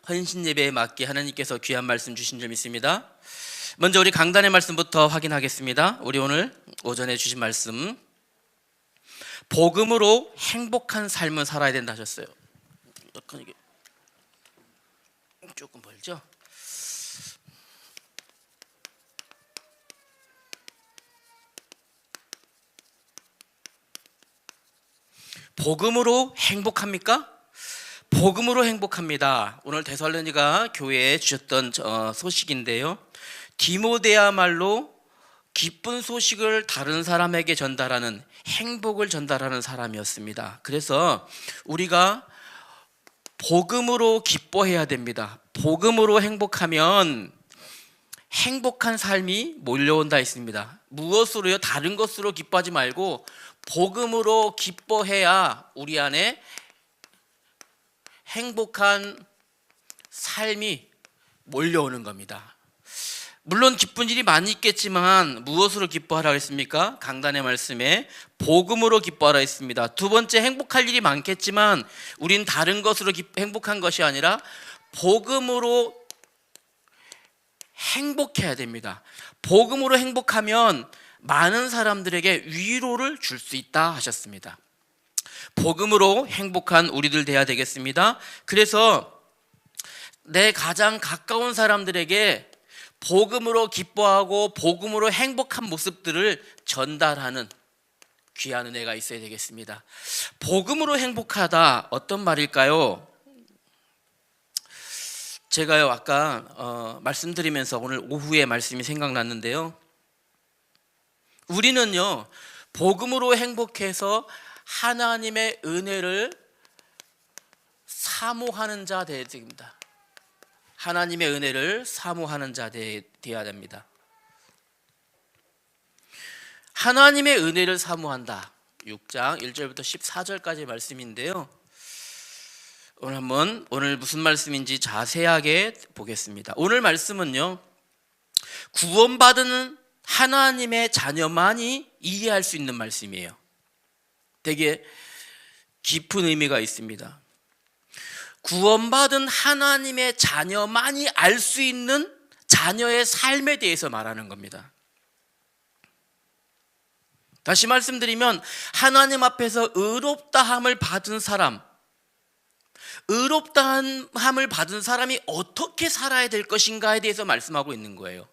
헌신 예배에 맞게 하나님께서 귀한 말씀 주신 점 있습니다. 먼저 우리 강단의 말씀부터 확인하겠습니다. 우리 오늘 오전에 주신 말씀, 복음으로 행복한 삶을 살아야 된다 하셨어요. 약간 이게 조금 멀죠? 복음으로 행복합니까? 복음으로 행복합니다. 오늘 데살로니가 교회에 주셨던 소식인데요, 디모데야말로 기쁜 소식을 다른 사람에게 전달하는, 행복을 전달하는 사람이었습니다. 그래서 우리가 복음으로 기뻐해야 됩니다. 복음으로 행복하면 행복한 삶이 몰려온다 했습니다. 무엇으로요? 다른 것으로 기뻐하지 말고 복음으로 기뻐해야 우리 안에 행복한 삶이 몰려오는 겁니다. 물론 기쁜 일이 많이 있겠지만 무엇으로 기뻐하라 했습니까? 강단의 말씀에 복음으로 기뻐하라 했습니다. 두 번째, 행복할 일이 많겠지만 우린 다른 것으로 행복한 것이 아니라 복음으로 행복해야 됩니다. 복음으로 행복하면 많은 사람들에게 위로를 줄 수 있다 하셨습니다. 복음으로 행복한 우리들 돼야 되겠습니다. 그래서 내 가장 가까운 사람들에게 복음으로 기뻐하고 복음으로 행복한 모습들을 전달하는 귀한 은혜가 있어야 되겠습니다. 복음으로 행복하다, 어떤 말일까요? 제가요 아까 말씀드리면서 오늘 오후에 말씀이 생각났는데요, 우리는요 복음으로 행복해서 하나님의 은혜를 사모하는 자 되어야 됩니다. 하나님의 은혜를 사모하는 자 되어야 됩니다. 하나님의 은혜를 사모한다, 6장 1절부터 14절까지 말씀인데요, 오늘 무슨 말씀인지 자세하게 보겠습니다. 오늘 말씀은요, 구원받은 하나님의 자녀만이 이해할 수 있는 말씀이에요. 되게 깊은 의미가 있습니다. 구원받은 하나님의 자녀만이 알 수 있는 자녀의 삶에 대해서 말하는 겁니다. 다시 말씀드리면, 하나님 앞에서 의롭다함을 받은 사람, 의롭다함을 받은 사람이 어떻게 살아야 될 것인가에 대해서 말씀하고 있는 거예요.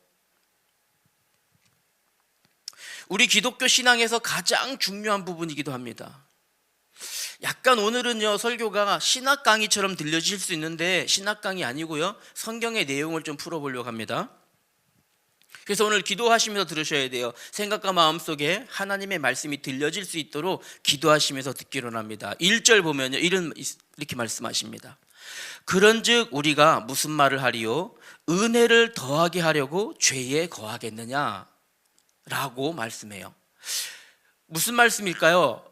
우리 기독교 신앙에서 가장 중요한 부분이기도 합니다. 약간 오늘은요 설교가 신학 강의처럼 들려질 수 있는데 신학 강의 아니고요, 성경의 내용을 좀 풀어보려고 합니다. 그래서 오늘 기도하시면서 들으셔야 돼요. 생각과 마음속에 하나님의 말씀이 들려질 수 있도록 기도하시면서 듣기로 합니다. 1절 보면요, 이렇게 말씀하십니다. 그런즉 우리가 무슨 말을 하리요? 은혜를 더하게 하려고 죄에 거하겠느냐? 라고 말씀해요. 무슨 말씀일까요?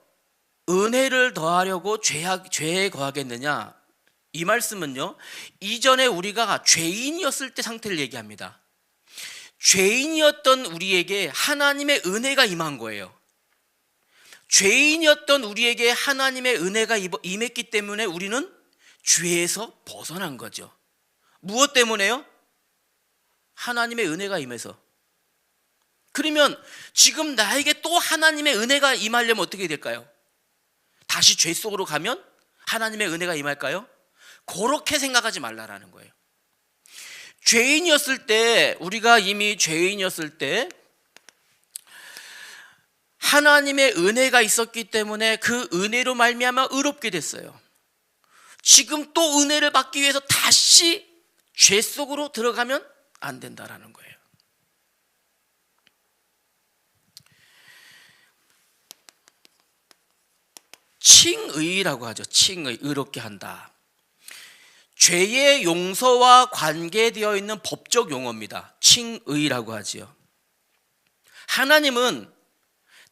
은혜를 더하려고 죄에 거하겠느냐? 이 말씀은요, 이전에 우리가 죄인이었을 때 상태를 얘기합니다. 죄인이었던 우리에게 하나님의 은혜가 임한 거예요. 죄인이었던 우리에게 하나님의 은혜가 임했기 때문에 우리는 죄에서 벗어난 거죠. 무엇 때문에요? 하나님의 은혜가 임해서. 그러면 지금 나에게 또 하나님의 은혜가 임하려면 어떻게 될까요? 다시 죄 속으로 가면 하나님의 은혜가 임할까요? 그렇게 생각하지 말라라는 거예요. 죄인이었을 때, 우리가 이미 죄인이었을 때 하나님의 은혜가 있었기 때문에 그 은혜로 말미암아 의롭게 됐어요. 지금 또 은혜를 받기 위해서 다시 죄 속으로 들어가면 안 된다라는 거예요. 칭의라고 하죠. 칭의, 의롭게 한다. 죄의 용서와 관계되어 있는 법적 용어입니다. 칭의라고 하지요. 하나님은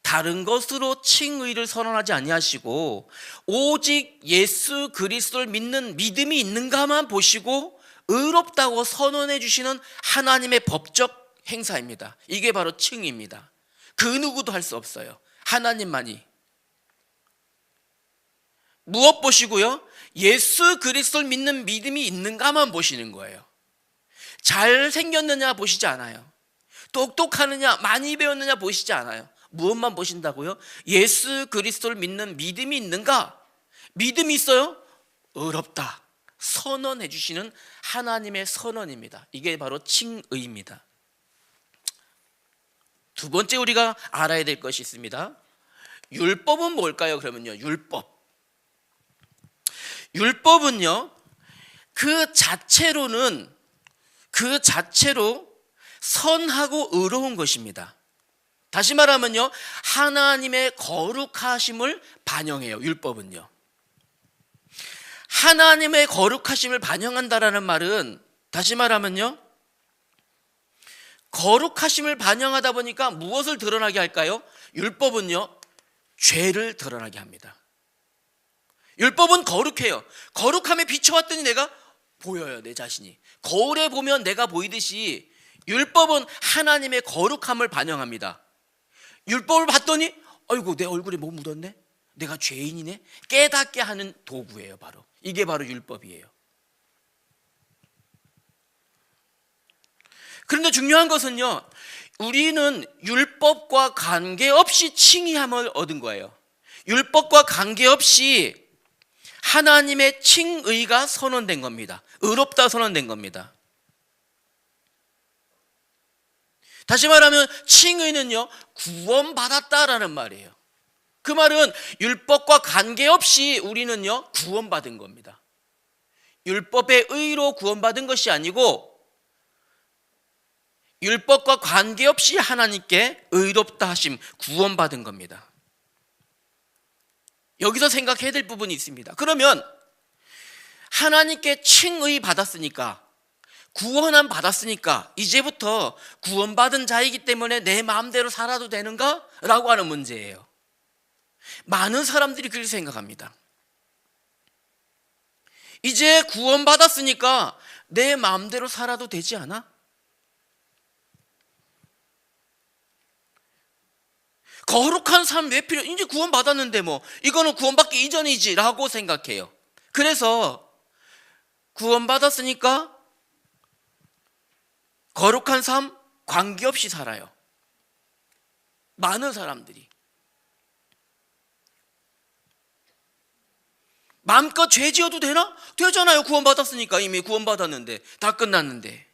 다른 것으로 칭의를 선언하지 아니하시고 오직 예수 그리스도를 믿는 믿음이 있는가만 보시고 의롭다고 선언해 주시는 하나님의 법적 행사입니다. 이게 바로 칭의입니다. 그 누구도 할 수 없어요. 하나님만이. 무엇 보시고요? 예수 그리스도를 믿는 믿음이 있는가만 보시는 거예요. 잘 생겼느냐 보시지 않아요. 똑똑하느냐, 많이 배웠느냐 보시지 않아요. 무엇만 보신다고요? 예수 그리스도를 믿는 믿음이 있는가? 믿음이 있어요? 의롭다. 선언해 주시는 하나님의 선언입니다. 이게 바로 칭의입니다. 두 번째 우리가 알아야 될 것이 있습니다. 율법은 뭘까요? 그러면요, 율법은요 그 자체로 선하고 의로운 것입니다. 다시 말하면요, 하나님의 거룩하심을 반영해요. 율법은요, 하나님의 거룩하심을 반영한다라는 말은, 다시 말하면요, 거룩하심을 반영하다 보니까 무엇을 드러나게 할까요? 율법은요, 죄를 드러나게 합니다. 율법은 거룩해요. 거룩함에 비춰왔더니 내가 보여요. 내 자신이 거울에 보면 내가 보이듯이 율법은 하나님의 거룩함을 반영합니다. 율법을 봤더니 아이고, 내 얼굴에 뭐 묻었네, 내가 죄인이네, 깨닫게 하는 도구예요. 바로 이게 바로 율법이에요. 그런데 중요한 것은요, 우리는 율법과 관계없이 칭의함을 얻은 거예요. 율법과 관계없이 하나님의 칭의가 선언된 겁니다. 의롭다 선언된 겁니다. 다시 말하면 칭의는요, 구원받았다라는 말이에요. 그 말은 율법과 관계없이 우리는요, 구원받은 겁니다. 율법의 의로 구원받은 것이 아니고 율법과 관계없이 하나님께 의롭다 하심, 구원받은 겁니다. 여기서 생각해야 될 부분이 있습니다. 그러면 하나님께 칭의 받았으니까, 구원함 받았으니까 이제부터 구원받은 자이기 때문에 내 마음대로 살아도 되는가? 라고 하는 문제예요. 많은 사람들이 그렇게 생각합니다. 이제 구원받았으니까 내 마음대로 살아도 되지 않아? 거룩한 삶 왜 필요? 이제 구원받았는데 뭐 이거는 구원받기 이전이지 라고 생각해요. 그래서 구원받았으니까 거룩한 삶 관계없이 살아요. 많은 사람들이 마음껏 죄 지어도 되나? 되잖아요. 구원받았으니까. 이미 구원받았는데, 다 끝났는데.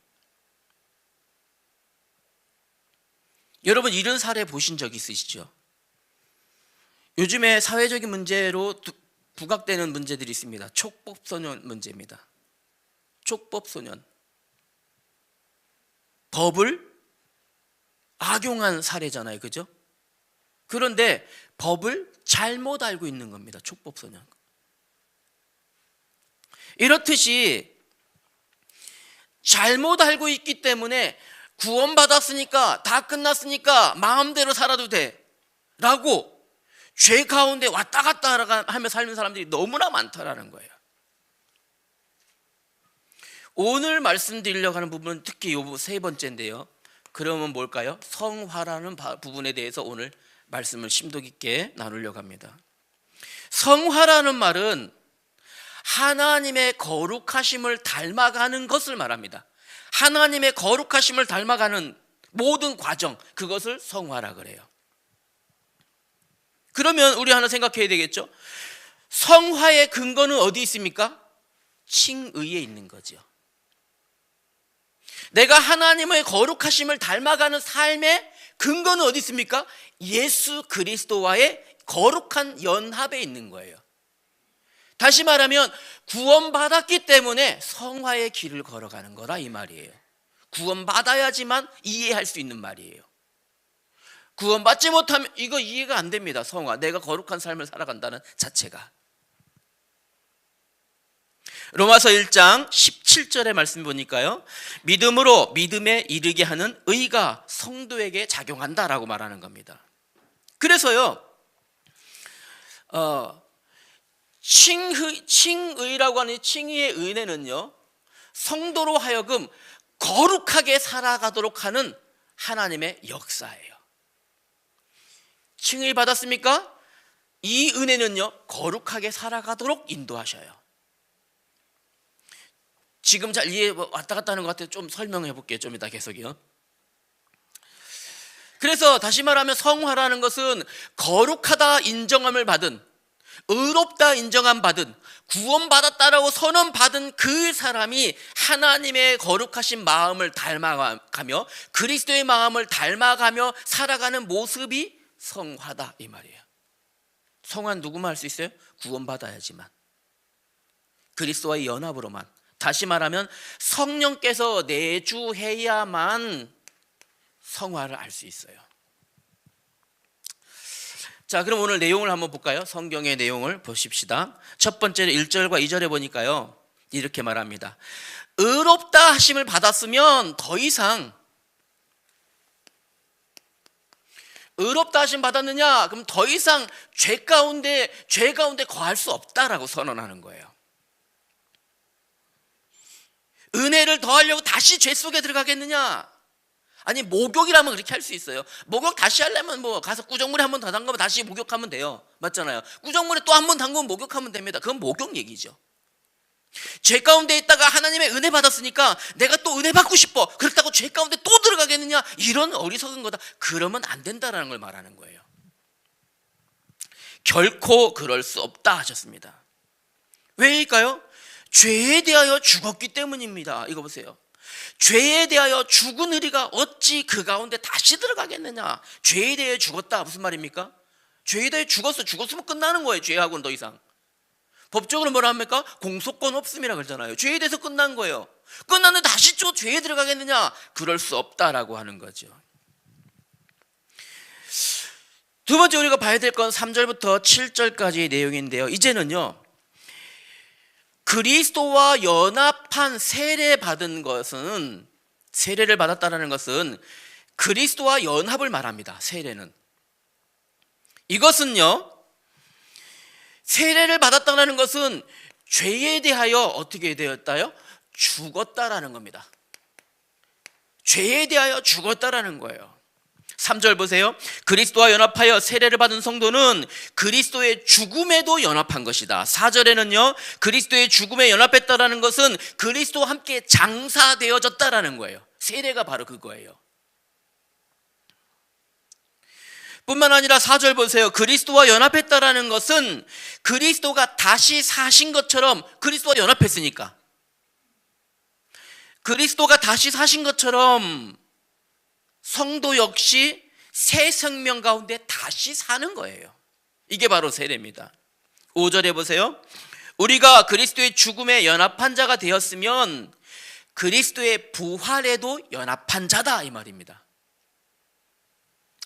여러분, 이런 사례 보신 적 있으시죠? 요즘에 사회적인 문제로 부각되는 문제들이 있습니다. 촉법소년 문제입니다. 촉법소년, 법을 악용한 사례잖아요, 그죠? 그런데 법을 잘못 알고 있는 겁니다. 촉법소년. 이렇듯이 잘못 알고 있기 때문에 구원받았으니까, 다 끝났으니까 마음대로 살아도 돼 라고 죄 가운데 왔다 갔다 하며 살는 사람들이 너무나 많다라는 거예요. 오늘 말씀드리려고 하는 부분은 특히 이 세 번째인데요. 그러면 뭘까요? 성화라는 부분에 대해서 오늘 말씀을 심도 깊게 나누려고 합니다. 성화라는 말은 하나님의 거룩하심을 닮아가는 것을 말합니다. 하나님의 거룩하심을 닮아가는 모든 과정, 그것을 성화라 그래요. 그러면 우리 하나 생각해야 되겠죠? 성화의 근거는 어디 있습니까? 칭의에 있는 거죠. 내가 하나님의 거룩하심을 닮아가는 삶의 근거는 어디 있습니까? 예수 그리스도와의 거룩한 연합에 있는 거예요. 다시 말하면 구원받았기 때문에 성화의 길을 걸어가는 거라 이 말이에요. 구원받아야지만 이해할 수 있는 말이에요. 구원받지 못하면 이거 이해가 안 됩니다. 성화, 내가 거룩한 삶을 살아간다는 자체가. 로마서 1장 17절의 말씀 보니까요, 믿음으로 믿음에 이르게 하는 의가 성도에게 작용한다라고 말하는 겁니다. 그래서요, 칭의라고 하는 칭의의 은혜는요, 성도로 하여금 거룩하게 살아가도록 하는 하나님의 역사예요. 칭의 받았습니까? 이 은혜는요, 거룩하게 살아가도록 인도하셔요. 지금 잘 이해 왔다 갔다 하는 것 같아요. 좀 설명해 볼게요. 좀 이따 계속이요. 그래서 다시 말하면 성화라는 것은 거룩하다 인정함을 받은, 의롭다 인정함 받은, 구원받았다라고 선언받은 그 사람이 하나님의 거룩하신 마음을 닮아가며 그리스도의 마음을 닮아가며 살아가는 모습이 성화다 이 말이에요. 성화는 누구만 할 수 있어요? 구원받아야지만, 그리스도와의 연합으로만. 다시 말하면 성령께서 내주해야만 성화를 알 수 있어요. 자, 그럼 오늘 내용을 한번 볼까요? 성경의 내용을 보십시다. 첫 번째는 1절과 2절에 보니까요, 이렇게 말합니다. 의롭다 하심을 받았으면 더 이상, 의롭다 하심 받았느냐? 그럼 더 이상 죄 가운데 거할 수 없다라고 선언하는 거예요. 은혜를 더하려고 다시 죄 속에 들어가겠느냐? 아니, 목욕이라면 그렇게 할 수 있어요. 목욕 다시 하려면 뭐 가서 구정물에 한 번 더 담가면 다시 목욕하면 돼요. 맞잖아요. 구정물에 또 한 번 담그면 목욕하면 됩니다. 그건 목욕 얘기죠. 죄 가운데 있다가 하나님의 은혜 받았으니까 내가 또 은혜 받고 싶어, 그렇다고 죄 가운데 또 들어가겠느냐? 이런 어리석은 거다. 그러면 안 된다라는 걸 말하는 거예요. 결코 그럴 수 없다 하셨습니다. 왜일까요? 죄에 대하여 죽었기 때문입니다. 이거 보세요. 죄에 대하여 죽은 우리가 어찌 그 가운데 다시 들어가겠느냐? 죄에 대해 죽었다 무슨 말입니까? 죄에 대해 죽었으면 끝나는 거예요. 죄하고는 더 이상 법적으로 뭐라 합니까? 공소권 없음이라 그러잖아요. 죄에 대해서 끝난 거예요. 끝났는데 다시 또 죄에 들어가겠느냐? 그럴 수 없다라고 하는 거죠. 두 번째 우리가 봐야 될 건 3절부터 7절까지의 내용인데요, 이제는요, 그리스도와 연합한 세례를 받았다는 것은 그리스도와 연합을 말합니다. 세례는, 이것은요, 세례를 받았다는 것은 죄에 대하여 어떻게 되었다요? 죽었다라는 겁니다. 죄에 대하여 죽었다라는 거예요. 3절 보세요. 그리스도와 연합하여 세례를 받은 성도는 그리스도의 죽음에도 연합한 것이다. 4절에는요, 그리스도의 죽음에 연합했다라는 것은 그리스도와 함께 장사되어졌다라는 거예요. 세례가 바로 그거예요. 뿐만 아니라 4절 보세요. 그리스도와 연합했다라는 것은 그리스도가 다시 사신 것처럼, 그리스도와 연합했으니까 그리스도가 다시 사신 것처럼 성도 역시 새 생명 가운데 다시 사는 거예요. 이게 바로 세례입니다. 5절에 보세요. 우리가 그리스도의 죽음에 연합한 자가 되었으면 그리스도의 부활에도 연합한 자다 이 말입니다.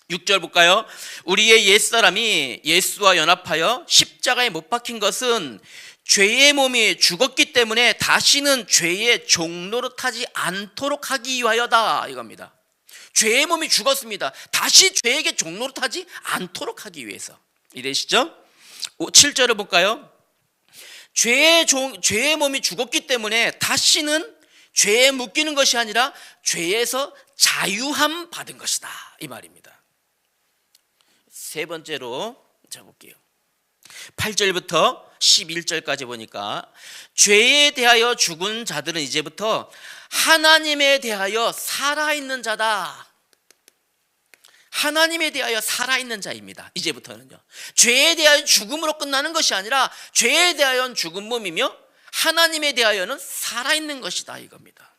6절 볼까요? 우리의 옛사람이 예수와 연합하여 십자가에 못 박힌 것은 죄의 몸이 죽었기 때문에 다시는 죄의 종노릇하지 않도록 하기 위하여다 이겁니다. 죄의 몸이 죽었습니다. 다시 죄에게 종노릇하지 않도록 하기 위해서. 이해되시죠? 7절을 볼까요? 죄의 몸이 죽었기 때문에 다시는 죄에 묶이는 것이 아니라 죄에서 자유함 받은 것이다 이 말입니다. 세 번째로 볼게요. 8절부터 11절까지 보니까 죄에 대하여 죽은 자들은 이제부터 하나님에 대하여 살아있는 자다. 하나님에 대하여 살아있는 자입니다. 이제부터는요, 죄에 대하여 죽음으로 끝나는 것이 아니라 죄에 대하여는 죽은 몸이며 하나님에 대하여는 살아있는 것이다 이겁니다.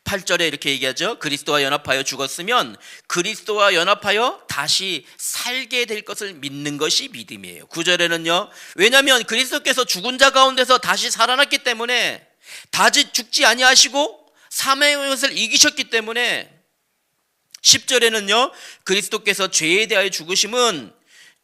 8절에 이렇게 얘기하죠. 그리스도와 연합하여 죽었으면 그리스도와 연합하여 다시 살게 될 것을 믿는 것이 믿음이에요. 9절에는요, 왜냐하면 그리스도께서 죽은 자 가운데서 다시 살아났기 때문에, 다시 죽지 아니하시고 사망의 것을 이기셨기 때문에, 10절에는요, 그리스도께서 죄에 대하여 죽으심은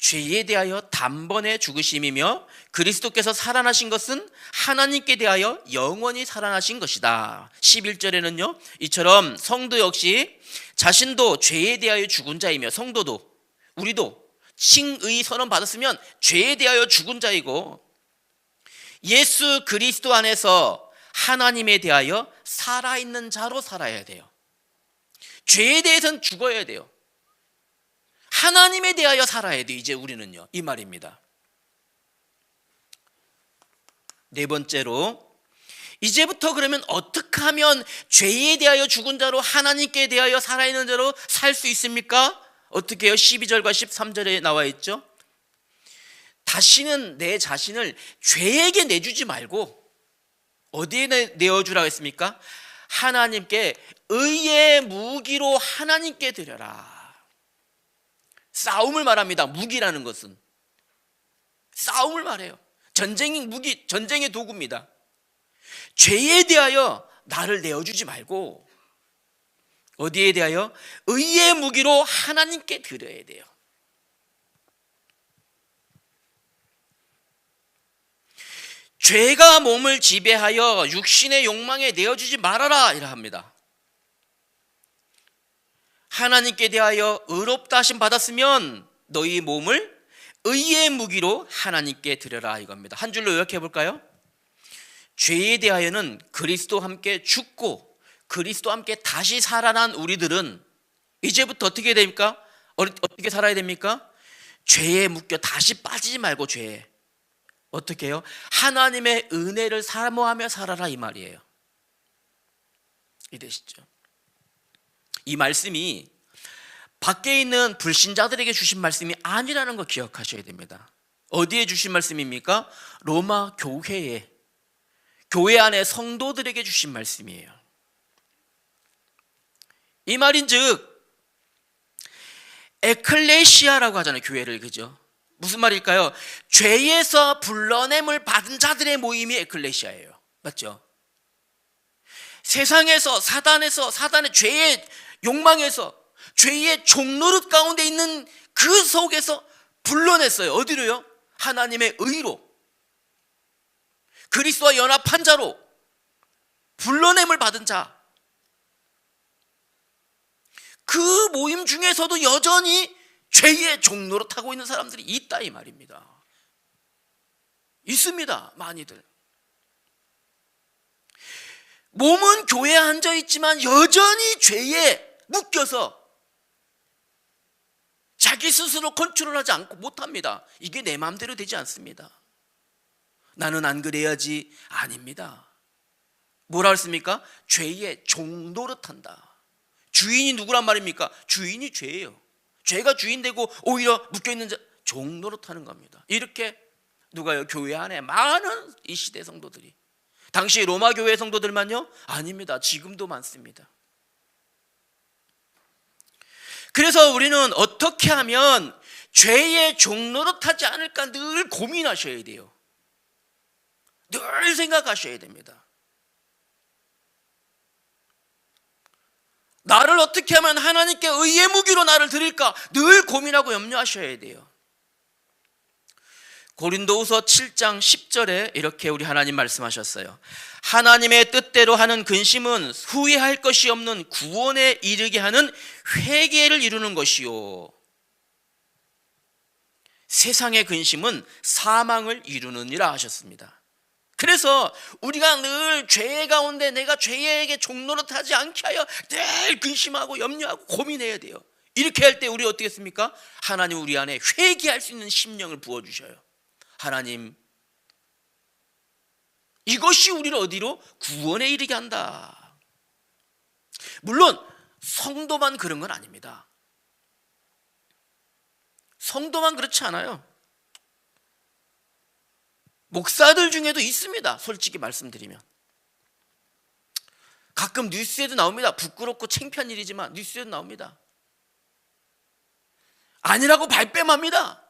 죄에 대하여 단번에 죽으심이며 그리스도께서 살아나신 것은 하나님께 대하여 영원히 살아나신 것이다. 11절에는요, 이처럼 성도 역시 자신도 죄에 대하여 죽은 자이며, 성도도, 우리도 칭의 선언 받았으면 죄에 대하여 죽은 자이고 예수 그리스도 안에서 하나님에 대하여 살아있는 자로 살아야 돼요. 죄에 대해서는 죽어야 돼요. 하나님에 대하여 살아야 돼요. 이제 우리는요, 이 말입니다. 네 번째로 이제부터 그러면 어떻게 하면 죄에 대하여 죽은 자로 하나님께 대하여 살아있는 자로 살 수 있습니까? 어떻게 해요? 12절과 13절에 나와 있죠. 다시는 내 자신을 죄에게 내주지 말고 어디에 내어주라고 했습니까? 하나님께 의의 무기로 하나님께 드려라. 싸움을 말합니다. 무기라는 것은 싸움을 말해요. 전쟁의 무기, 전쟁의 도구입니다. 죄에 대하여 나를 내어주지 말고 어디에 대하여? 의의 무기로 하나님께 드려야 돼요. 죄가 몸을 지배하여 육신의 욕망에 내어주지 말아라 이라 합니다. 하나님께 대하여 의롭다 하심 받았으면 너희 몸을 의의 무기로 하나님께 드려라 이겁니다. 한 줄로 요약해 볼까요? 죄에 대하여는 그리스도와 함께 죽고 그리스도와 함께 다시 살아난 우리들은 이제부터 어떻게 됩니까? 어떻게 살아야 됩니까? 죄에 묶여 다시 빠지지 말고 죄에 어떻게 해요? 하나님의 은혜를 사모하며 살아라 이 말이에요. 이해되시죠? 이 말씀이 밖에 있는 불신자들에게 주신 말씀이 아니라는 거 기억하셔야 됩니다. 어디에 주신 말씀입니까? 로마 교회에, 교회 안에 성도들에게 주신 말씀이에요. 이 말인즉 에클레시아라고 하잖아요. 교회를, 그죠? 무슨 말일까요? 죄에서 불러냄을 받은 자들의 모임이 에클레시아예요. 맞죠? 세상에서 사단의 죄의 욕망에서 죄의 종노릇 가운데 있는 그 속에서 불러냈어요. 어디로요? 하나님의 의로, 그리스도와 연합한 자로 불러냄을 받은 자. 그 모임 중에서도 여전히 죄의 종노릇하고 있는 사람들이 있다 이 말입니다. 있습니다. 많이들. 몸은 교회에 앉아 있지만 여전히 죄에 묶여서 자기 스스로 컨트롤하지 않고 못합니다. 이게 내 마음대로 되지 않습니다. 나는 안 그래야지. 아닙니다. 뭐라 했습니까? 죄에 종노릇한다. 주인이 누구란 말입니까? 주인이 죄예요. 죄가 주인 되고 오히려 묶여있는 자, 종노릇하는 겁니다. 이렇게 누가요? 교회 안에 많은 이 시대 성도들이. 당시 로마 교회 성도들만요? 아닙니다. 지금도 많습니다. 그래서 우리는 어떻게 하면 죄에 종노릇하지 않을까 늘 고민하셔야 돼요. 늘 생각하셔야 됩니다. 나를 어떻게 하면 하나님께 의의 무기로 나를 드릴까 늘 고민하고 염려하셔야 돼요. 고린도후서 7장 10절에 이렇게 우리 하나님 말씀하셨어요. 하나님의 뜻대로 하는 근심은 후회할 것이 없는 구원에 이르게 하는 회개를 이루는 것이요, 세상의 근심은 사망을 이루느니라 하셨습니다. 그래서 우리가 늘 죄 가운데 내가 죄에게 종노릇하지 않게 하여 늘 근심하고 염려하고 고민해야 돼요. 이렇게 할 때 우리 어떻게 했습니까? 하나님 우리 안에 회개할 수 있는 심령을 부어주셔요. 하나님, 이것이 우리를 어디로? 구원에 이르게 한다. 물론 성도만 그런 건 아닙니다. 성도만 그렇지 않아요. 목사들 중에도 있습니다. 솔직히 말씀드리면 가끔 뉴스에도 나옵니다. 부끄럽고 창피한 일이지만 뉴스에도 나옵니다. 아니라고 발뺌합니다.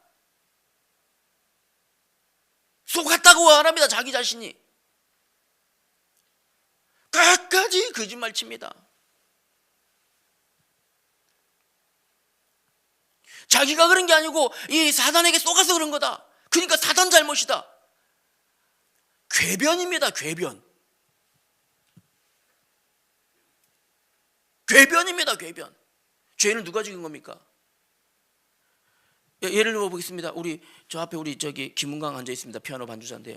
속았다고 말합니다. 자기 자신이 끝까지 거짓말 칩니다. 자기가 그런 게 아니고 이 사단에게 속아서 그런 거다. 그러니까 사단 잘못이다. 궤변입니다. 궤변입니다. 궤변. 죄를 누가 지은 겁니까? 예를 들어 보겠습니다. 저 앞에 저기 김은강 앉아 있습니다. 피아노 반주자인데요.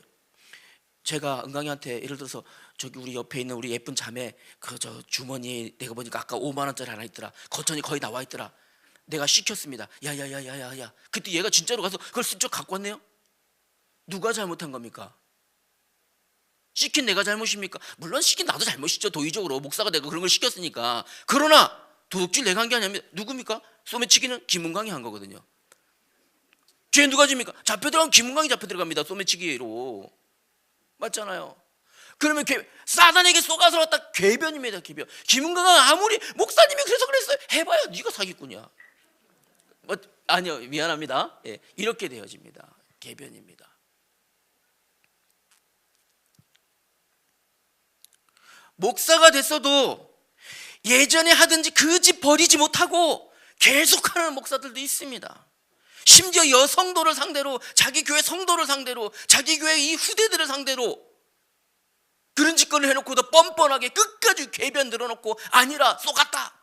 제가 은강이한테 예를 들어서 저기 우리 옆에 있는 우리 예쁜 자매 저 주머니에 내가 보니까 아까 5만 원짜리 하나 있더라. 거천이 거의 나와 있더라. 내가 시켰습니다. 야야야야야야. 그때 얘가 진짜로 가서 그걸 슬쩍 갖고 왔네요. 누가 잘못한 겁니까? 시킨 내가 잘못입니까? 물론 시킨 나도 잘못이죠. 도의적으로 목사가 내가 그런 걸 시켰으니까. 그러나 도둑질 내가 한 게 아닙니다. 누굽니까? 소매치기는 김은광이 한 거거든요. 죄 누가 집니까? 잡혀 들어가면 김은광이 잡혀 들어갑니다. 소매치기로. 맞잖아요. 그러면 사단에게 속아서 왔다. 궤변입니다. 궤변. 김은광은 아무리 목사님이 그래서 그랬어요. 해봐야 네가 사기꾼이야. 아니요, 미안합니다. 예, 이렇게 되어집니다. 궤변입니다. 목사가 됐어도 예전에 하든지 그 집 버리지 못하고 계속하는 목사들도 있습니다. 심지어 여성도를 상대로, 자기 교회 성도를 상대로, 자기 교회 이 후대들을 상대로 그런 짓거리를 해놓고도 뻔뻔하게 끝까지 궤변 들어놓고 아니라 쏘갔다,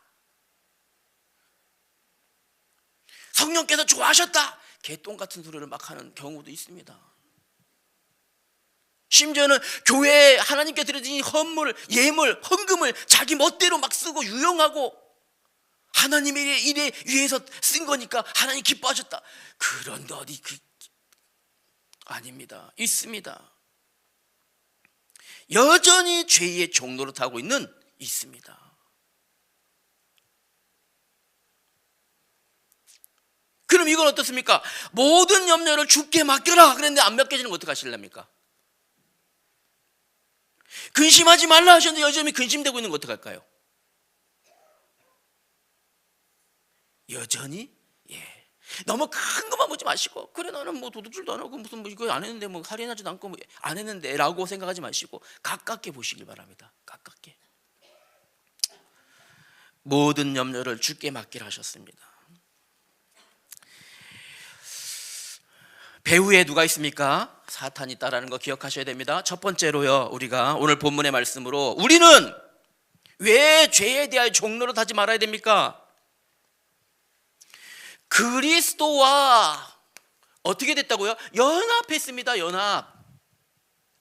성령께서 좋아하셨다, 개똥 같은 소리를 막 하는 경우도 있습니다. 심지어는 교회에 하나님께 드려진 헌물, 예물, 헌금을 자기 멋대로 막 쓰고 유용하고 하나님의 일에 위해서 쓴 거니까 하나님 기뻐하셨다. 그런데 어디 아닙니다. 있습니다. 여전히 죄의 종노릇하고 있습니다. 그럼 이건 어떻습니까? 모든 염려를 주께 맡겨라 그랬는데 안 맡겨지는 거 어떡하실랍니까? 근심하지 말라 하셨는데 여전히 근심되고 있는 거 어떡할까요? 여전히 너무 큰 것만 보지 마시고, 그래 나는 뭐 도둑질도 안 하고 무슨 뭐 이거 안 했는데 뭐 살인하지도 않고 뭐 안 했는데 라고 생각하지 마시고 가깝게 보시길 바랍니다. 가깝게. 모든 염려를 주께 맡기라 하셨습니다. 배후에 누가 있습니까? 사탄이 있다라는 거 기억하셔야 됩니다. 첫 번째로요, 우리가 오늘 본문의 말씀으로 우리는 왜 죄에 대하여 종노릇 하지 말아야 됩니까? 그리스도와 어떻게 됐다고요? 연합했습니다. 연합.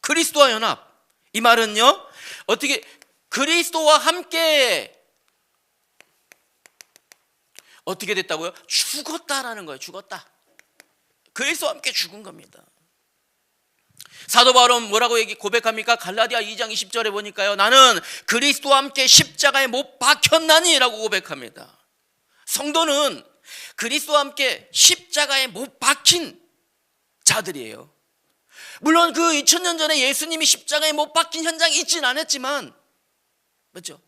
그리스도와 연합. 이 말은요, 어떻게 그리스도와 함께 어떻게 됐다고요? 죽었다라는 거예요. 죽었다. 그리스도와 함께 죽은 겁니다. 사도 바울은 뭐라고 고백합니까? 갈라디아 2장 20절에 보니까요, 나는 그리스도와 함께 십자가에 못 박혔나니 라고 고백합니다. 성도는 그리스도와 함께 십자가에 못 박힌 자들이에요. 물론 그 2000년 전에 예수님이 십자가에 못 박힌 현장이 있진 않았지만, 맞죠?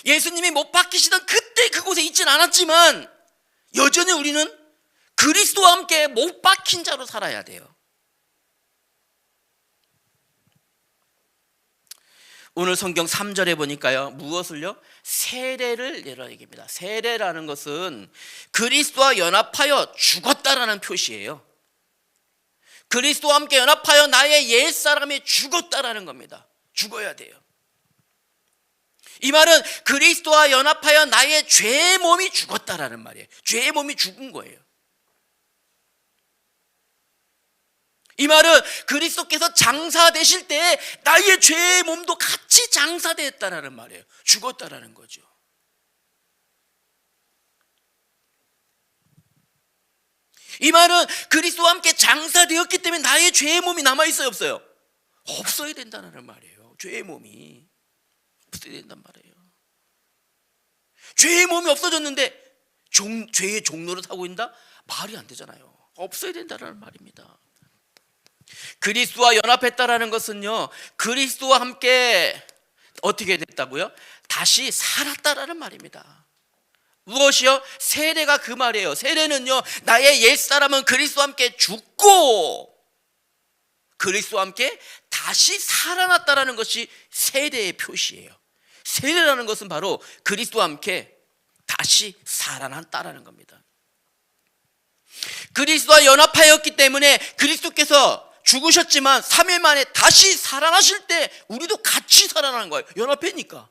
예수님이 못 박히시던 그때 그곳에 있진 않았지만 여전히 우리는 그리스도와 함께 못 박힌 자로 살아야 돼요. 오늘 성경 3절에 보니까요, 무엇을요? 세례를 내라 얘기합니다. 세례라는 것은 그리스도와 연합하여 죽었다라는 표시예요. 그리스도와 함께 연합하여 나의 옛사람이 죽었다라는 겁니다. 죽어야 돼요. 이 말은 그리스도와 연합하여 나의 죄의 몸이 죽었다라는 말이에요. 죄의 몸이 죽은 거예요. 이 말은 그리스도께서 장사되실 때 나의 죄의 몸도 같이 장사되었다라는 말이에요. 죽었다라는 거죠. 이 말은 그리스도와 함께 장사되었기 때문에 나의 죄의 몸이 남아있어요, 없어요? 없어야 된다는 말이에요. 죄의 몸이 없어야 된단 말이에요. 죄의 몸이 없어졌는데 죄의 종노릇 하고 있다? 말이 안 되잖아요. 없어야 된다는 말입니다. 그리스도와 연합했다라는 것은요, 그리스도와 함께 어떻게 됐다고요? 다시 살았다라는 말입니다. 무엇이요? 세례가 그 말이에요. 세례는요, 나의 옛사람은 그리스도와 함께 죽고 그리스도와 함께 다시 살아났다라는 것이 세례의 표시예요. 세례라는 것은 바로 그리스도와 함께 다시 살아났다라는 겁니다. 그리스도와 연합하였기 때문에 그리스도께서 죽으셨지만 3일 만에 다시 살아나실 때 우리도 같이 살아나는 거예요. 연합했으니까.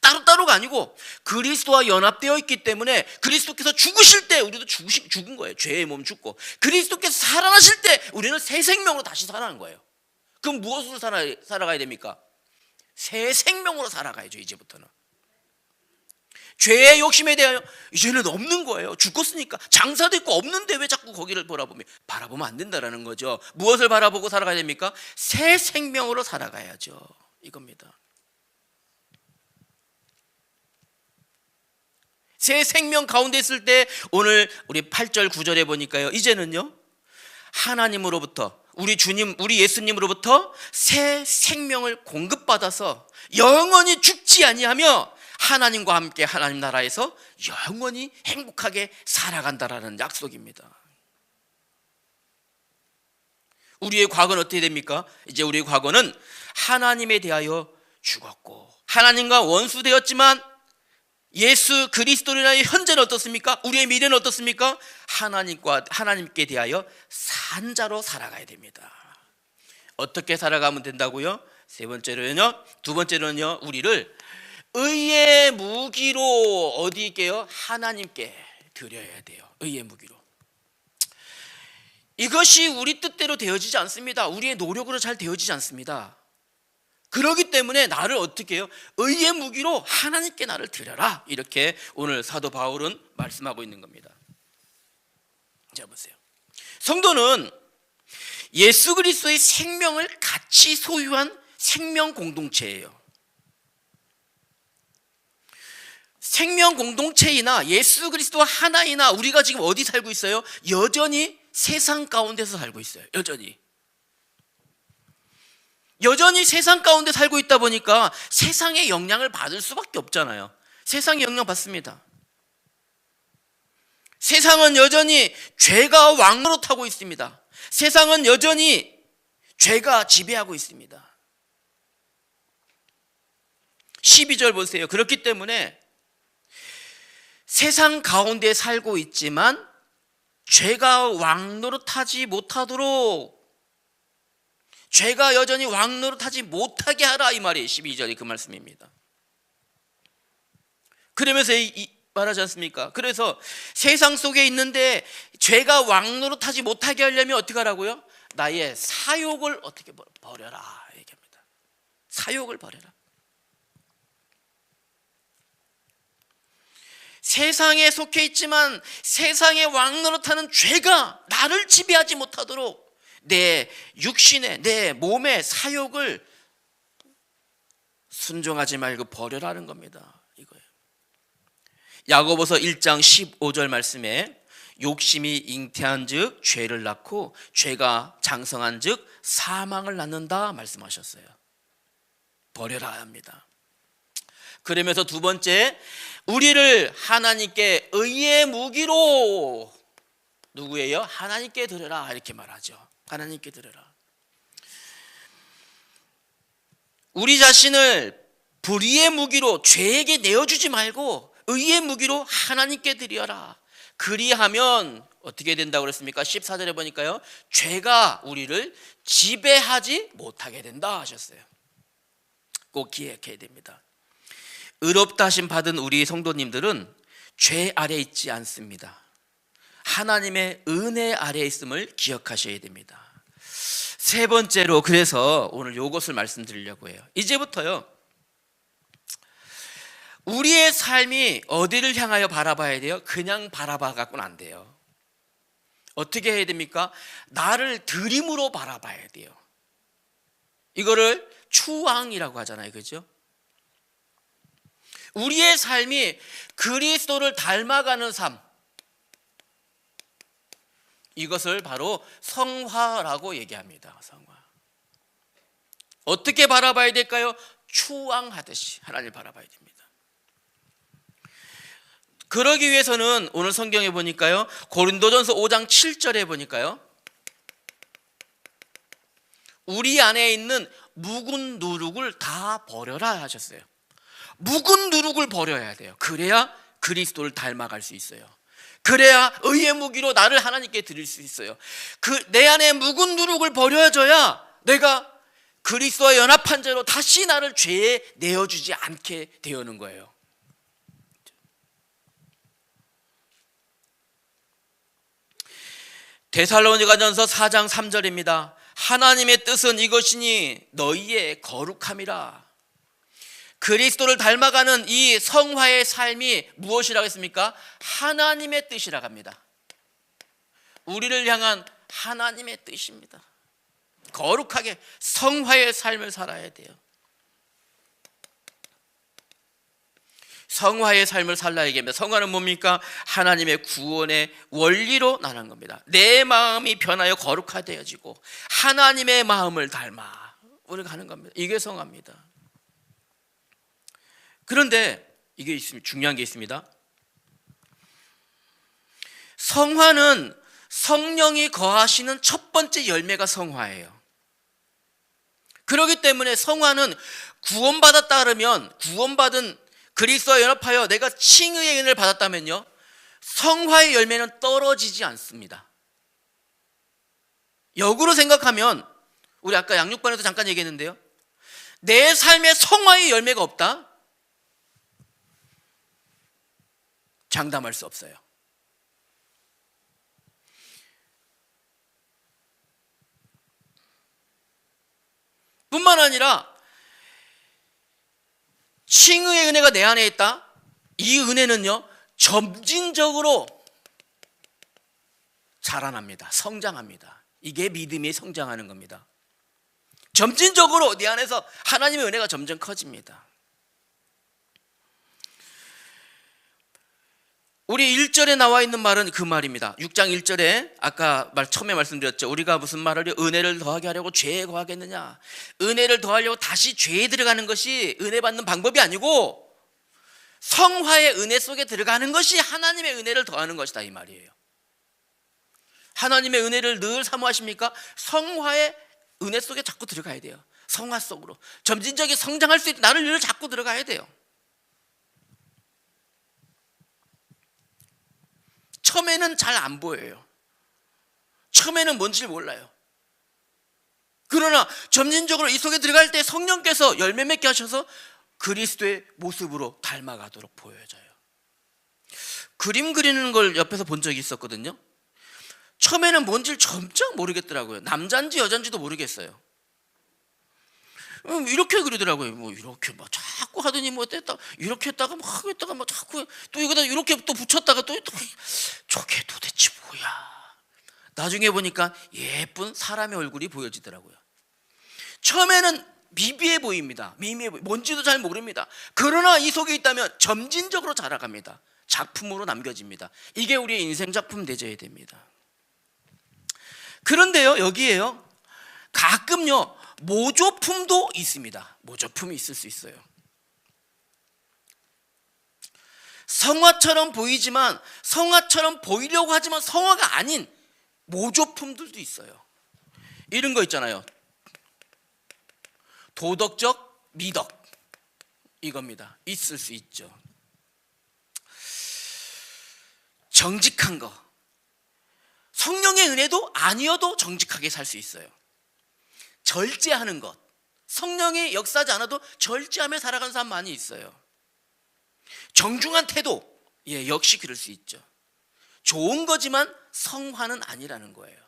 따로따로가 아니고 그리스도와 연합되어 있기 때문에 그리스도께서 죽으실 때 우리도 죽은 거예요. 죄의 몸 죽고, 그리스도께서 살아나실 때 우리는 새 생명으로 다시 살아나는 거예요. 그럼 무엇으로 살아가야 됩니까? 새 생명으로 살아가야죠. 이제부터는 죄의 욕심에 대하여 이제는 없는 거예요. 죽었으니까. 장사도 있고 없는데 왜 자꾸 거기를 바라보면 안 된다라는 거죠. 무엇을 바라보고 살아가야 됩니까? 새 생명으로 살아가야죠. 이겁니다. 새 생명 가운데 있을 때 오늘 우리 8절 9절에 보니까요, 이제는요 하나님으로부터 우리 주님 우리 예수님으로부터 새 생명을 공급받아서 영원히 죽지 아니하며 하나님과 함께 하나님 나라에서 영원히 행복하게 살아간다라는 약속입니다. 우리의 과거는 어떻게 됩니까? 이제 우리의 과거는 하나님에 대하여 죽었고 하나님과 원수되었지만 예수 그리스도로 인하여 현재는 어떻습니까? 우리의 미래는 어떻습니까? 하나님께 대하여 산 자로 살아가야 됩니다. 어떻게 살아가면 된다고요? 두 번째로는요, 우리를 의의 무기로 어디 있게요? 하나님께 드려야 돼요. 의의 무기로. 이것이 우리 뜻대로 되어지지 않습니다. 우리의 노력으로 잘 되어지지 않습니다. 그렇기 때문에 나를 어떻게 해요? 의의 무기로 하나님께 나를 드려라. 이렇게 오늘 사도 바울은 말씀하고 있는 겁니다. 자, 보세요. 성도는 예수 그리스도의 생명을 같이 소유한 생명 공동체예요. 생명 공동체이나 예수 그리스도 하나이나 우리가 지금 어디 살고 있어요? 여전히 세상 가운데서 살고 있어요. 여전히 세상 가운데 살고 있다 보니까 세상의 영향을 받을 수밖에 없잖아요. 세상의 영향 받습니다. 세상은 여전히 죄가 왕노릇하고 있습니다. 세상은 여전히 죄가 지배하고 있습니다. 12절 보세요. 그렇기 때문에 세상 가운데 살고 있지만 죄가 왕노릇하지 못하도록, 죄가 여전히 왕노릇하지 못하게 하라, 이 말이 12절이 그 말씀입니다. 그러면서 말하지 않습니까? 그래서 세상 속에 있는데 죄가 왕노릇하지 못하게 하려면 어떻게 하라고요? 나의 사욕을 어떻게 버려라 얘기합니다. 사욕을 버려라. 세상에 속해 있지만 세상에 왕노릇하는 죄가 나를 지배하지 못하도록 내 육신의, 내 몸의 사욕을 순종하지 말고 버려라는 겁니다. 이거예요. 야고보서 1장 15절 말씀에 욕심이 잉태한 즉 죄를 낳고 죄가 장성한 즉 사망을 낳는다 말씀하셨어요. 버려라 합니다. 그러면서 두 번째, 우리를 하나님께 의의 무기로, 누구예요? 하나님께 드려라 이렇게 말하죠. 하나님께 드려라. 우리 자신을 불의의 무기로 죄에게 내어주지 말고 의의 무기로 하나님께 드려라. 그리하면 어떻게 된다고 그랬습니까? 14절에 보니까요, 죄가 우리를 지배하지 못하게 된다 하셨어요. 꼭 기억해야 됩니다. 의롭다 하심 받은 우리 성도님들은 죄 아래 있지 않습니다. 하나님의 은혜 아래 있음을 기억하셔야 됩니다. 세 번째로, 그래서 오늘 이것을 말씀드리려고 해요. 이제부터요, 우리의 삶이 어디를 향하여 바라봐야 돼요? 그냥 바라봐 갖고는 안 돼요. 어떻게 해야 됩니까? 나를 드림으로 바라봐야 돼요. 이거를 추앙이라고 하잖아요, 그죠? 우리의 삶이 그리스도를 닮아가는 삶, 이것을 바로 성화라고 얘기합니다. 성화. 어떻게 바라봐야 될까요? 추앙하듯이 하나님을 바라봐야 됩니다. 그러기 위해서는 오늘 성경에 보니까요, 고린도전서 5장 7절에 보니까요, 우리 안에 있는 묵은 누룩을 다 버려라 하셨어요. 묵은 누룩을 버려야 돼요. 그래야 그리스도를 닮아갈 수 있어요. 그래야 의의 무기로 나를 하나님께 드릴 수 있어요. 내 안에 묵은 누룩을 버려줘야 내가 그리스도와 연합한 죄로 다시 나를 죄에 내어주지 않게 되는 거예요. 데살로니가전서 4장 3절입니다. 하나님의 뜻은 이것이니 너희의 거룩함이라. 그리스도를 닮아가는 이 성화의 삶이 무엇이라고 했습니까? 하나님의 뜻이라고 합니다. 우리를 향한 하나님의 뜻입니다. 거룩하게 성화의 삶을 살아야 돼요. 성화의 삶을 살라야 합니다. 성화는 뭡니까? 하나님의 구원의 원리로 나는 겁니다. 내 마음이 변하여 거룩하되어지고 하나님의 마음을 닮아 우리가 가는 겁니다. 이게 성화입니다. 그런데 이게 중요한 게 있습니다. 성화는 성령이 거하시는 첫 번째 열매가 성화예요. 그렇기 때문에 성화는 구원받았다 그러면, 구원받은 그리스도와 연합하여 내가 칭의의 은혜를 받았다면요, 성화의 열매는 떨어지지 않습니다. 역으로 생각하면, 우리 아까 양육반에도 잠깐 얘기했는데요, 내 삶에 성화의 열매가 없다? 장담할 수 없어요. 뿐만 아니라 칭의의 은혜가 내 안에 있다? 이 은혜는요, 점진적으로 자라납니다. 성장합니다. 이게 믿음이 성장하는 겁니다. 점진적으로 내 안에서 하나님의 은혜가 점점 커집니다. 우리 1절에 나와 있는 말은 그 말입니다. 6장 1절에 아까 처음에 말씀드렸죠. 우리가 무슨 말을 해요? 은혜를 더하게 하려고 죄에 거하겠느냐? 은혜를 더하려고 다시 죄에 들어가는 것이 은혜 받는 방법이 아니고 성화의 은혜 속에 들어가는 것이 하나님의 은혜를 더하는 것이다, 이 말이에요. 하나님의 은혜를 늘 사모하십니까? 성화의 은혜 속에 자꾸 들어가야 돼요. 성화 속으로 점진적인 성장할 수 있는 나를 늘 자꾸 들어가야 돼요. 처음에는 잘 안 보여요. 처음에는 뭔지 몰라요. 그러나 점진적으로 이 속에 들어갈 때 성령께서 열매 맺게 하셔서 그리스도의 모습으로 닮아가도록 보여져요. 그림 그리는 걸 옆에서 본 적이 있었거든요. 처음에는 뭔지 점점 모르겠더라고요. 남자인지 여자인지도 모르겠어요. 이렇게 그리더라고요. 뭐 이렇게 막 자꾸 하더니 뭐 뗐다 이렇게 했다가 막 했다가 막 자꾸 또 이거다 이렇게 또 붙였다가 또 저게 도대체 뭐야? 나중에 보니까 예쁜 사람의 얼굴이 보여지더라고요. 처음에는 미비해 보입니다. 미미해 보이, 뭔지도 잘 모릅니다. 그러나 이 속에 있다면 점진적으로 자라갑니다. 작품으로 남겨집니다. 이게 우리의 인생 작품 되져야 됩니다. 그런데요, 여기에요, 가끔요 모조품도 있습니다. 모조품이 있을 수 있어요. 성화처럼 보이지만, 성화처럼 보이려고 하지만 성화가 아닌 모조품들도 있어요. 이런 거 있잖아요. 도덕적 미덕, 이겁니다. 있을 수 있죠. 정직한 거, 성령의 은혜도 아니어도 정직하게 살 수 있어요. 절제하는 것, 성령이 역사하지 않아도 절제하며 살아가는 사람 많이 있어요. 정중한 태도, 역시 그럴 수 있죠. 좋은 거지만 성화는 아니라는 거예요.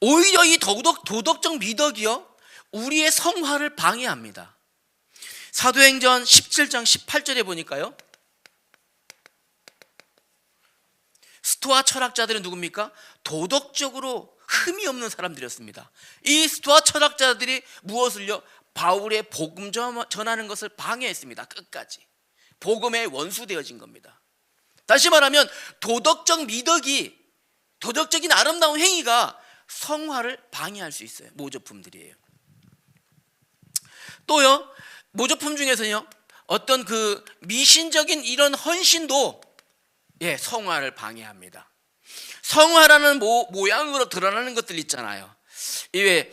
오히려 이 도덕적 미덕이요, 우리의 성화를 방해합니다. 사도행전 17장 18절에 보니까요, 스토아 철학자들은 누굽니까? 도덕적으로 흠이 없는 사람들이었습니다. 이 스토아 철학자들이 무엇을요? 바울의 복음 전하는 것을 방해했습니다. 끝까지. 복음의 원수 되어진 겁니다. 다시 말하면 도덕적 미덕이, 도덕적인 아름다운 행위가 성화를 방해할 수 있어요. 모조품들이에요. 또요, 모조품 중에서요, 어떤 그 미신적인 이런 헌신도 성화를 방해합니다. 성화라는 모양으로 드러나는 것들 있잖아요. 이외에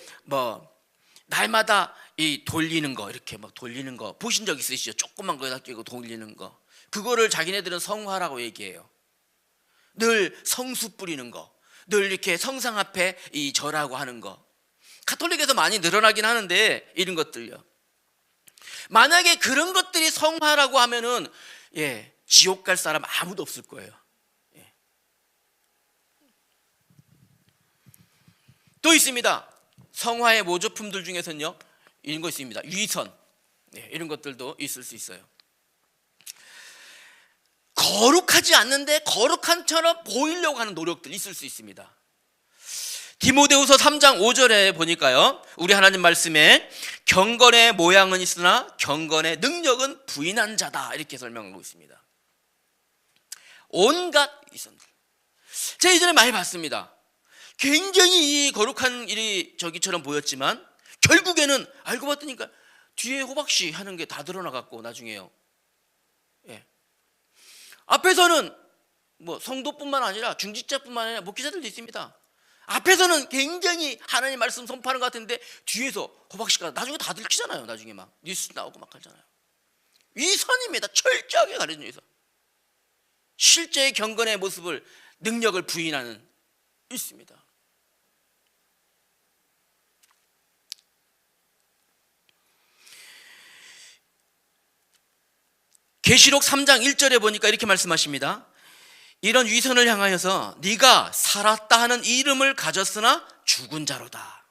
날마다 이 돌리는 거, 이렇게 막 돌리는 거 보신 적 있으시죠? 조그만 거에다 끼고 돌리는 거, 그거를 자기네들은 성화라고 얘기해요. 늘 성수 뿌리는 거, 늘 이렇게 성상 앞에 이 절하고 하는 거, 가톨릭에서 많이 늘어나긴 하는데, 이런 것들요, 만약에 그런 것들이 성화라고 하면은 지옥 갈 사람 아무도 없을 거예요. 또 있습니다. 성화의 모조품들 중에서는요, 이런 거 있습니다. 위선, 이런 것들도 있을 수 있어요. 거룩하지 않는데 거룩한처럼 보이려고 하는 노력들 있을 수 있습니다. 디모데후서 3장 5절에 보니까요, 우리 하나님 말씀에 경건의 모양은 있으나 경건의 능력은 부인한 자다, 이렇게 설명하고 있습니다. 온갖 위선들, 제가 이전에 많이 봤습니다. 굉장히 이 거룩한 일이 저기처럼 보였지만 결국에는 알고 봤더니까 뒤에 호박씨 하는 게 다 드러나갖고 나중에요, 앞에서는 뭐 성도뿐만 아니라 중직자뿐만 아니라 목회자들도 있습니다. 앞에서는 굉장히 하나님 말씀 선포하는 것 같은데 뒤에서 호박씨가 나중에 다 들키잖아요. 나중에 막 뉴스 나오고 막 하잖아요. 위선입니다. 철저하게 가려진 위선. 실제의 경건의 모습을, 능력을 부인하는 있습니다. 계시록 3장 1절에 보니까 이렇게 말씀하십니다. 이런 위선을 향하여서 네가 살았다 하는 이름을 가졌으나 죽은 자로다.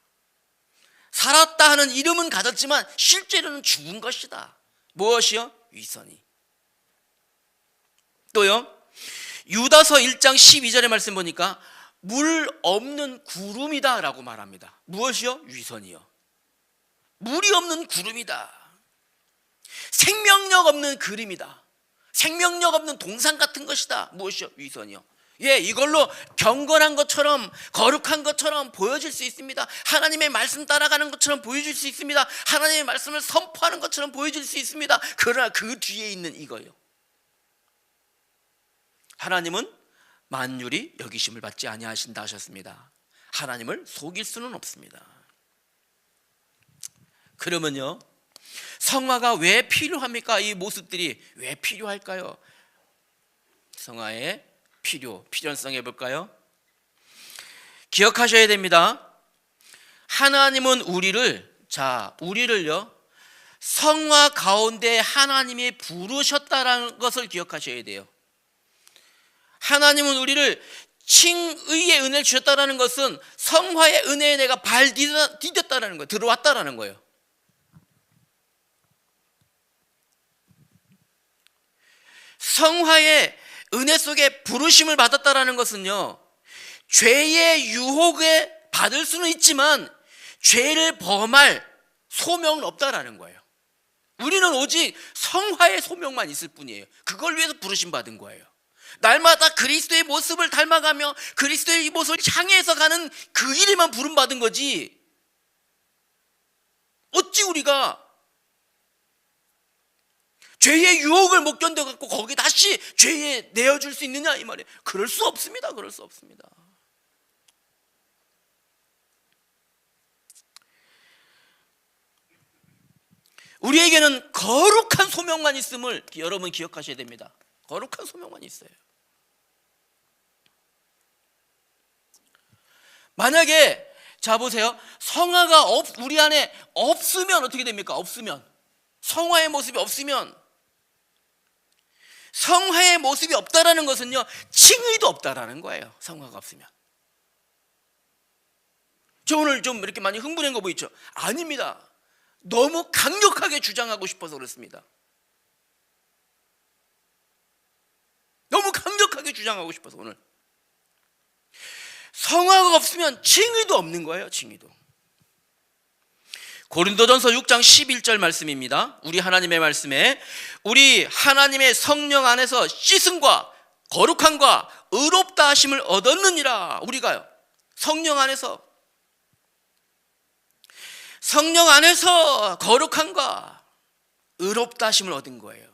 살았다 하는 이름은 가졌지만 실제로는 죽은 것이다. 무엇이요? 위선이. 또요, 유다서 1장 12절의 말씀 보니까 물 없는 구름이다 라고 말합니다. 무엇이요? 위선이요. 물이 없는 구름이다. 생명력 없는 그림이다. 생명력 없는 동상 같은 것이다. 무엇이요? 위선이요. 이걸로 경건한 것처럼, 거룩한 것처럼 보여질 수 있습니다. 하나님의 말씀 따라가는 것처럼 보여질 수 있습니다. 하나님의 말씀을 선포하는 것처럼 보여질 수 있습니다. 그러나 그 뒤에 있는 이거요, 하나님은 만율이 여기심을 받지 아니하신다 하셨습니다. 하나님을 속일 수는 없습니다. 그러면요, 성화가 왜 필요합니까? 이 모습들이 왜 필요할까요? 성화의 필연성 해볼까요? 기억하셔야 됩니다. 하나님은 우리를요, 성화 가운데 하나님이 부르셨다라는 것을 기억하셔야 돼요. 하나님은 우리를 칭의의 은혜를 주셨다라는 것은 성화의 은혜에 내가 발 디뎠다라는 거예요. 들어왔다라는 거예요. 성화의 은혜 속에 부르심을 받았다라는 것은요, 죄의 유혹에 받을 수는 있지만 죄를 범할 소명은 없다라는 거예요. 우리는 오직 성화의 소명만 있을 뿐이에요. 그걸 위해서 부르심 받은 거예요. 날마다 그리스도의 모습을 닮아가며 그리스도의 모습을 향해서 가는 그 일에만 부름 받은 거지, 어찌 우리가 죄의 유혹을 못 견뎌갖고 거기 다시 죄에 내어줄 수 있느냐 이 말이에요. 그럴 수 없습니다. 그럴 수 없습니다. 우리에게는 거룩한 소명만 있음을 여러분 기억하셔야 됩니다. 거룩한 소명만 있어요. 만약에 자 보세요, 성화가 우리 안에 없으면 어떻게 됩니까? 없으면, 성화의 모습이 없으면, 성화의 모습이 없다라는 것은요, 칭의도 없다라는 거예요. 성화가 없으면. 저 오늘 좀 이렇게 많이 흥분한 거 보이죠? 아닙니다. 너무 강력하게 주장하고 싶어서 그렇습니다. 너무 강력하게 주장하고 싶어서 오늘. 성화가 없으면 칭의도 없는 거예요. 칭의도. 고린도전서 6장 11절 말씀입니다. 우리 하나님의 말씀에 우리 하나님의 성령 안에서 씻음과 거룩함과 의롭다 하심을 얻었느니라. 우리가요, 성령 안에서 거룩함과 의롭다 하심을 얻은 거예요.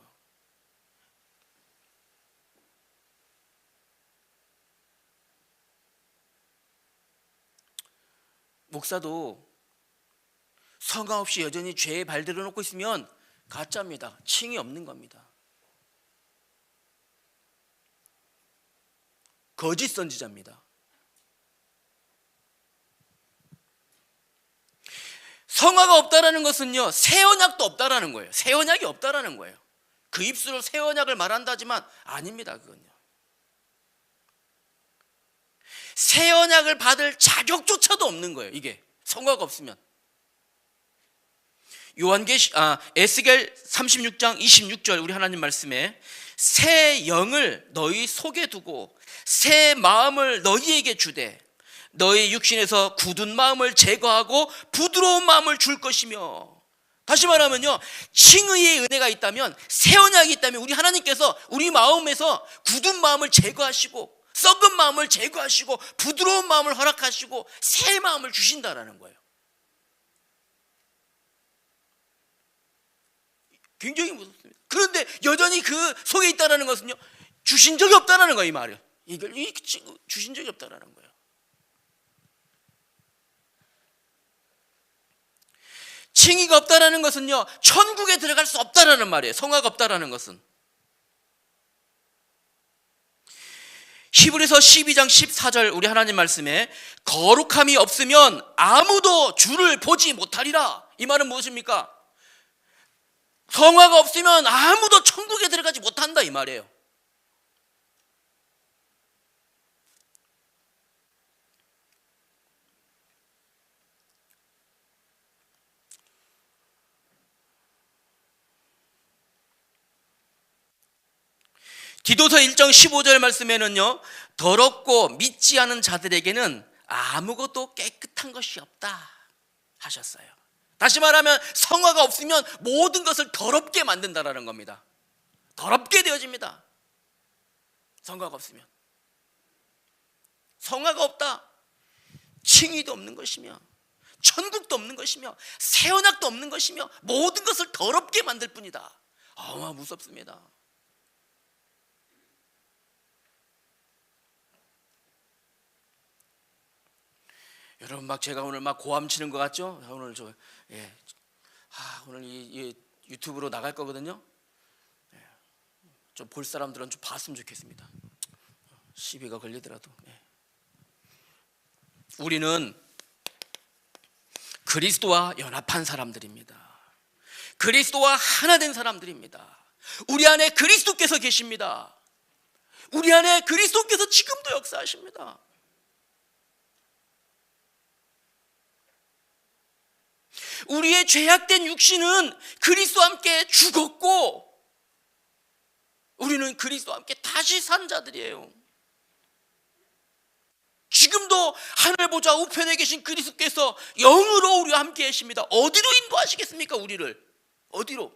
목사도 성화 없이 여전히 죄에 발들여 놓고 있으면 가짜입니다. 칭이 없는 겁니다. 거짓 선지자입니다. 성화가 없다라는 것은요, 새 언약도 없다라는 거예요. 새 언약이 없다라는 거예요. 그 입술로 새 언약을 말한다지만 아닙니다. 그건요, 새 언약을 받을 자격조차도 없는 거예요. 이게 성화가 없으면. 에스겔 36장 26절 우리 하나님 말씀에 새 영을 너희 속에 두고 새 마음을 너희에게 주되 너희 육신에서 굳은 마음을 제거하고 부드러운 마음을 줄 것이며. 다시 말하면요, 칭의의 은혜가 있다면, 새 언약이 있다면 우리 하나님께서 우리 마음에서 굳은 마음을 제거하시고 썩은 마음을 제거하시고 부드러운 마음을 허락하시고 새 마음을 주신다라는 거예요. 굉장히 무섭습니다. 그런데 여전히 그 속에 있다는 것은요, 주신 적이 없다는 거예요. 이 말이에요. 이걸 주신 적이 없다는 거예요. 칭의가 없다는 것은요, 천국에 들어갈 수 없다는 말이에요. 성화가 없다는 것은. 히브리서 12장 14절 우리 하나님 말씀에 거룩함이 없으면 아무도 주를 보지 못하리라. 이 말은 무엇입니까? 성화가 없으면 아무도 천국에 들어가지 못한다 이 말이에요. 디도서 1장 15절 말씀에는요, 더럽고 믿지 않은 자들에게는 아무것도 깨끗한 것이 없다 하셨어요. 다시 말하면 성화가 없으면 모든 것을 더럽게 만든다라는 겁니다. 더럽게 되어집니다. 성화가 없으면. 성화가 없다. 칭의도 없는 것이며 천국도 없는 것이며 새 언약도 없는 것이며 모든 것을 더럽게 만들 뿐이다. 무섭습니다. 여러분, 막 제가 오늘 막 고함 치는 것 같죠? 오늘 오늘 이 유튜브로 나갈 거거든요. 좀 볼 사람들은 좀 봤으면 좋겠습니다. 시비가 걸리더라도. 우리는 그리스도와 연합한 사람들입니다. 그리스도와 하나 된 사람들입니다. 우리 안에 그리스도께서 계십니다. 우리 안에 그리스도께서 지금도 역사하십니다. 우리의 죄악된 육신은 그리스도와 함께 죽었고 우리는 그리스도와 함께 다시 산 자들이에요. 지금도 하늘 보좌 우편에 계신 그리스도께서 영으로 우리와 함께 계십니다. 어디로 인도하시겠습니까? 우리를 어디로?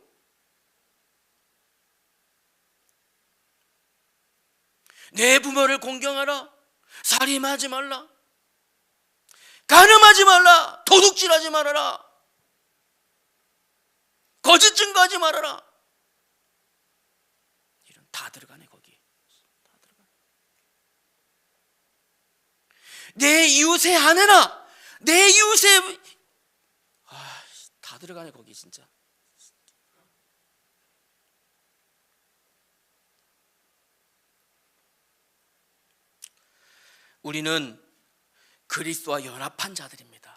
내 부모를 공경하라, 살인하지 말라, 간음하지 말라, 도둑질하지 말아라, 거짓 증거하지 말아라. 이런 다 들어가네 거기. 다 들어가네. 내 이웃의 아내나 내 이웃의 다 들어가네 거기 진짜. 우리는 그리스도와 연합한 자들입니다.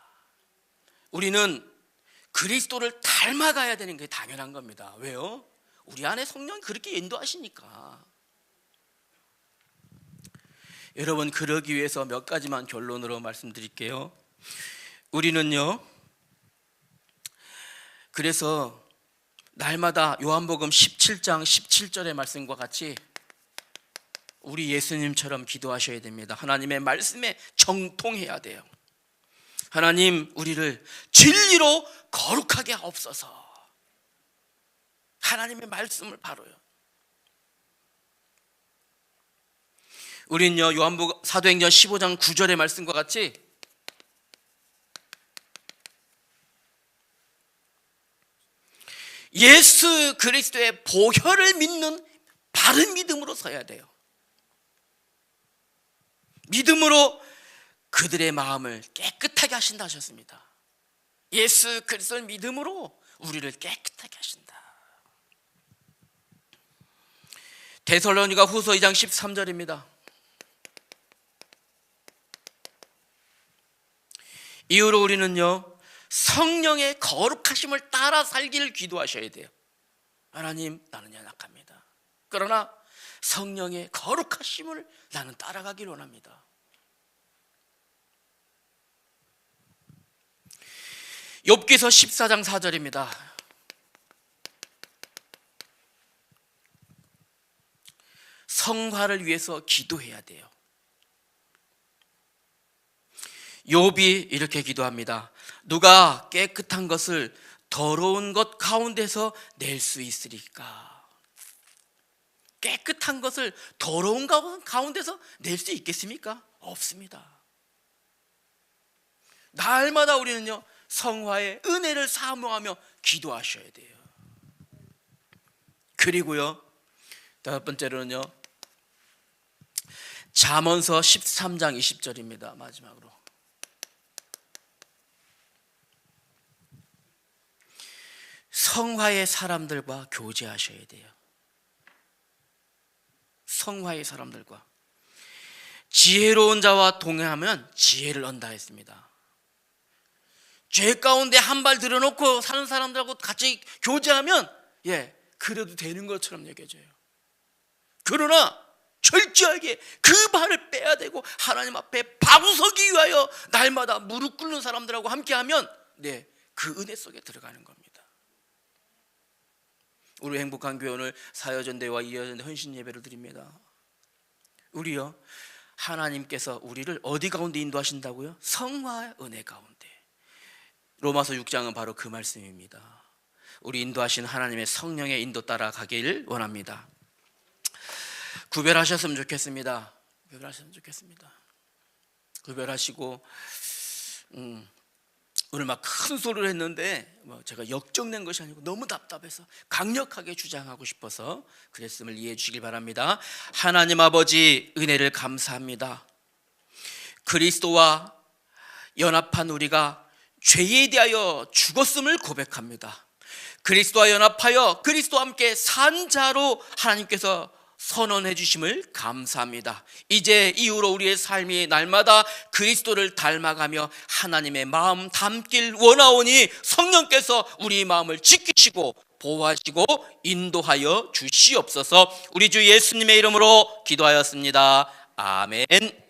우리는 그리스도를 닮아가야 되는 게 당연한 겁니다. 왜요? 우리 안에 성령이 그렇게 인도하시니까. 여러분, 그러기 위해서 몇 가지만 결론으로 말씀드릴게요. 우리는요, 그래서 날마다 요한복음 17장 17절의 말씀과 같이 우리 예수님처럼 기도하셔야 됩니다. 하나님의 말씀에 정통해야 돼요. 하나님, 우리를 진리로 거룩하게 하옵소서. 하나님의 말씀을 바로요. 우린요, 요한복음 사도행전 15장 9절의 말씀과 같이 예수 그리스도의 보혈을 믿는 바른 믿음으로 서야 돼요. 믿음으로 그들의 마음을 깨끗하게 하신다 하셨습니다. 예수 그리스도를 믿음으로 우리를 깨끗하게 하신다. 데살로니가 후서 2장 13절입니다. 이후로 우리는요, 성령의 거룩하심을 따라 살기를 기도하셔야 돼요. 하나님, 나는 연약합니다. 그러나 성령의 거룩하심을 나는 따라가기를 원합니다. 욥기서 14장 4절입니다. 성화를 위해서 기도해야 돼요. 욥이 이렇게 기도합니다. 누가 깨끗한 것을 더러운 것 가운데서 낼 수 있으리까? 깨끗한 것을 더러운 것 가운데서 낼 수 있겠습니까? 없습니다. 날마다 우리는요, 성화의 은혜를 사모하며 기도하셔야 돼요. 그리고요, 다섯 번째로는요, 잠언서 13장 20절입니다. 마지막으로. 성화의 사람들과 교제하셔야 돼요. 성화의 사람들과. 지혜로운 자와 동행하면 지혜를 얻는다 했습니다. 죄 가운데 한 발 들여놓고 사는 사람들하고 같이 교제하면 그래도 되는 것처럼 여겨져요. 그러나 철저하게 그 발을 빼야 되고 하나님 앞에 바로서기 위하여 날마다 무릎 꿇는 사람들하고 함께하면 그 은혜 속에 들어가는 겁니다. 우리 행복한 교회 오늘 사여전대와 이여전대 헌신 예배를 드립니다. 우리요, 하나님께서 우리를 어디 가운데 인도하신다고요? 성화의 은혜 가운데. 로마서 6장은 바로 그 말씀입니다. 우리 인도하신 하나님의 성령의 인도 따라 가길 원합니다. 구별하셨으면 좋겠습니다. 구별하셨으면 좋겠습니다. 구별하시고 오늘 막 큰 소리를 했는데 제가 역정낸 것이 아니고 너무 답답해서 강력하게 주장하고 싶어서 그랬음을 이해해 주시길 바랍니다. 하나님 아버지 은혜를 감사합니다. 그리스도와 연합한 우리가 죄에 대하여 죽었음을 고백합니다. 그리스도와 연합하여 그리스도와 함께 산 자로 하나님께서 선언해 주심을 감사합니다. 이제 이후로 우리의 삶이 날마다 그리스도를 닮아가며 하나님의 마음 담길 원하오니 성령께서 우리 마음을 지키시고 보호하시고 인도하여 주시옵소서. 우리 주 예수님의 이름으로 기도하였습니다. 아멘.